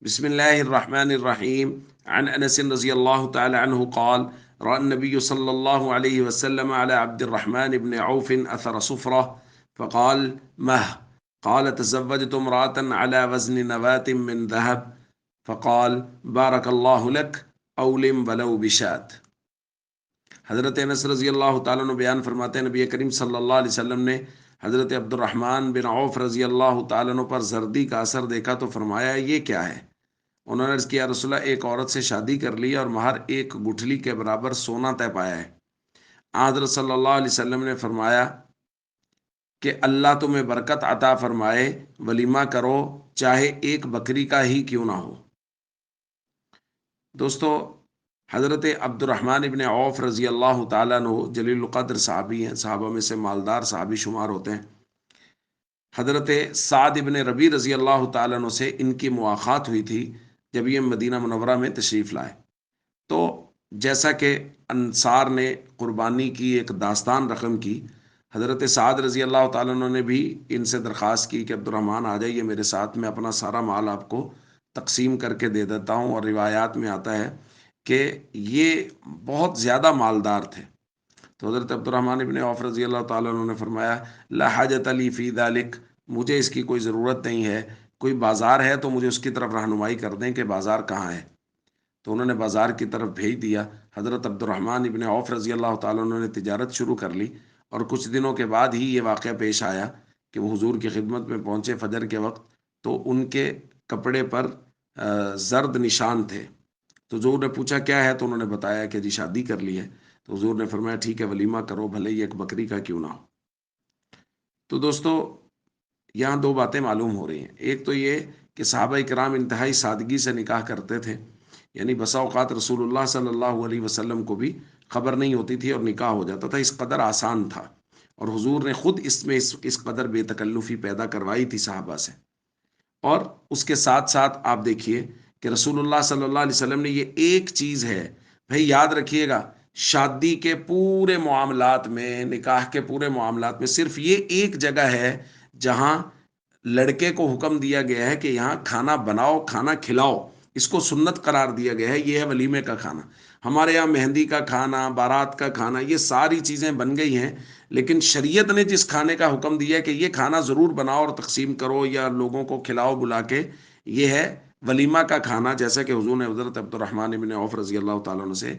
بسم الله الرحمن الرحيم. عن أنس رضي الله تعالى عنه قال: رأى النبي صلى الله عليه وسلم على عبد الرحمن بن عوف أثر صفرة فقال: مه؟ قال: تزوجت امرأة على وزن نواة من ذهب، فقال: بارك الله لك، أولم ولو بشات۔ حضرت انس رضی اللہ تعالیٰ عنہ بیان فرماتے ہیں نبی کریم صلی اللہ علیہ وسلم نے حضرت عبد الرحمن بن عوف رضی اللہ تعالیٰ عنہ پر زردی کا اثر دیکھا تو فرمایا یہ کیا ہے؟ انہوں نے عرض کیا رسول اللہ ایک عورت سے شادی کر لی اور مہر ایک گٹھلی کے برابر سونا طے پایا ہے۔ حضرت صلی اللہ علیہ وسلم نے فرمایا کہ اللہ تمہیں برکت عطا فرمائے، ولیمہ کرو چاہے ایک بکری کا ہی کیوں نہ ہو۔ دوستو، حضرت عبد الرحمن ابن عوف رضی اللہ تعالیٰ عنہ جلیل القدر صحابی ہیں، صحابہ میں سے مالدار صحابی شمار ہوتے ہیں۔ حضرت سعد ابن ربی رضی اللہ تعالیٰ عنہ سے ان کی مواخات ہوئی تھی جب یہ مدینہ منورہ میں تشریف لائے، تو جیسا کہ انصار نے قربانی کی ایک داستان رقم کی، حضرت سعد رضی اللہ تعالیٰ عنہ نے بھی ان سے درخواست کی کہ عبد الرحمن آ جائیے میرے ساتھ، میں اپنا سارا مال آپ کو تقسیم کر کے دے دیتا ہوں۔ اور روایات میں آتا ہے کہ یہ بہت زیادہ مالدار تھے۔ تو حضرت عبد الرحمن ابن عوف رضی اللہ تعالیٰ عنہ نے فرمایا: لا حاجت لی فی ذلک، مجھے اس کی کوئی ضرورت نہیں ہے، کوئی بازار ہے تو مجھے اس کی طرف رہنمائی کر دیں کہ بازار کہاں ہے۔ تو انہوں نے بازار کی طرف بھیج دیا۔ حضرت عبد الرحمن ابن عوف رضی اللہ تعالیٰ عنہ نے تجارت شروع کر لی، اور کچھ دنوں کے بعد ہی یہ واقعہ پیش آیا کہ وہ حضور کی خدمت میں پہنچے فجر کے وقت، تو ان کے کپڑے پر زرد نشان تھے۔ تو حضور نے پوچھا کیا ہے، تو انہوں نے بتایا کہ جی شادی کر لی ہے۔ تو حضور نے فرمایا ٹھیک ہے، ولیمہ کرو، بھلے ہی ایک بکری کا کیوں نہ ہو۔ تو دوستو، یہاں دو باتیں معلوم ہو رہی ہیں۔ ایک تو یہ کہ صحابہ کرام انتہائی سادگی سے نکاح کرتے تھے، یعنی بسا اوقات رسول اللہ صلی اللہ علیہ وسلم کو بھی خبر نہیں ہوتی تھی اور نکاح ہو جاتا تھا، اس قدر آسان تھا، اور حضور نے خود اس میں اس قدر بے تکلفی پیدا کروائی تھی صحابہ سے۔ اور اس کے ساتھ ساتھ آپ دیکھیے کہ رسول اللہ صلی اللہ علیہ وسلم نے یہ ایک چیز ہے، بھائی یاد رکھیے گا، شادی کے پورے معاملات میں، نکاح کے پورے معاملات میں صرف یہ ایک جگہ ہے جہاں لڑکے کو حکم دیا گیا ہے کہ یہاں کھانا بناؤ، کھانا کھلاؤ، اس کو سنت قرار دیا گیا ہے، یہ ہے ولیمے کا کھانا۔ ہمارے یہاں مہندی کا کھانا، بارات کا کھانا، یہ ساری چیزیں بن گئی ہیں، لیکن شریعت نے جس کھانے کا حکم دیا ہے کہ یہ کھانا ضرور بناؤ اور تقسیم کرو یا لوگوں کو کھلاؤ بلا کے، یہ ہے ولیمہ کا کھانا، جیسا کہ حضور نے حضرت عبد الرحمن ابن عوف رضی اللہ تعالیٰ عنہ سے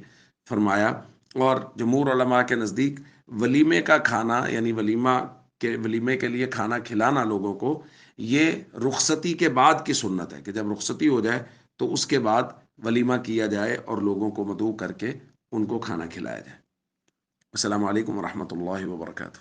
فرمایا۔ اور جمہور علماء کے نزدیک ولیمے کا کھانا، یعنی ولیمے کے لیے کھانا کھلانا لوگوں کو، یہ رخصتی کے بعد کی سنت ہے کہ جب رخصتی ہو جائے تو اس کے بعد ولیمہ کیا جائے اور لوگوں کو مدعو کر کے ان کو کھانا کھلایا جائے۔ السلام علیکم ورحمۃ اللہ وبرکاتہ۔